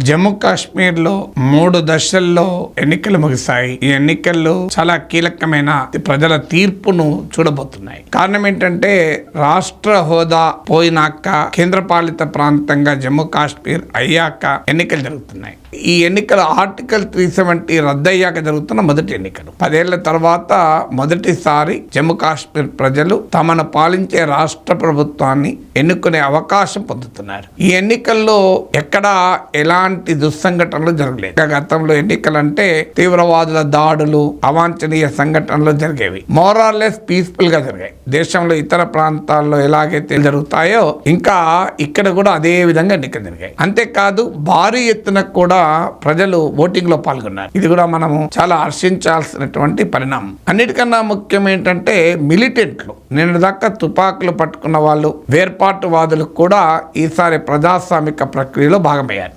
జమ్మూ కాశ్మీర్ లో 3 దశల్లో ఎన్నికలు ముగిశాయి. ఈ ఎన్నికల్లో చాలా కీలకమైన ప్రజల తీర్పును చూడబోతున్నాయి. కారణం ఏంటంటే రాష్ట్ర హోదా పోయినాక కేంద్రపాలిత ప్రాంతంగా జమ్మూ కాశ్మీర్ అయ్యాక ఎన్నికలు జరుగుతున్నాయి. ఈ ఎన్నికలు ఆర్టికల్ 370 రద్దయ్యాక జరుగుతున్న మొదటి ఎన్నికలు. 10 ఏళ్ల తర్వాత మొదటిసారి జమ్మూ కాశ్మీర్ ప్రజలు తమను పాలించే రాష్ట్ర ప్రభుత్వాన్ని ఎన్నుకునే అవకాశం పొందుతున్నారు. ఈ ఎన్నికల్లో ఎక్కడా ఎలాంటి దుస్సంఘటనలు జరగలేదు. గతంలో ఎన్నికలంటే తీవ్రవాదుల దాడులు, అవాంఛనీయ సంఘటనలు జరిగేవి. మోరార్లెస్ పీస్ఫుల్ గా జరిగాయి. దేశంలో ఇతర ప్రాంతాల్లో ఎలాగైతే జరుగుతాయో ఇంకా ఇక్కడ కూడా అదే విధంగా ఎన్నికలు జరిగాయి. అంతేకాదు భారీ ఎత్తున కూడా ప్రజలు ఓటింగ్ లో పాల్గొన్నారు. ఇది కూడా మనము చాలా హర్షించాల్సినటువంటి పరిణామం. అన్నిటికన్నా ముఖ్యం ఏంటంటే మిలిటెంట్లు, నిన్న దాకా తుపాకులు పట్టుకున్న వాళ్ళు, వేర్పాటువాదులు కూడా ఈసారి ప్రజాస్వామిక ప్రక్రియలో భాగమయ్యారు.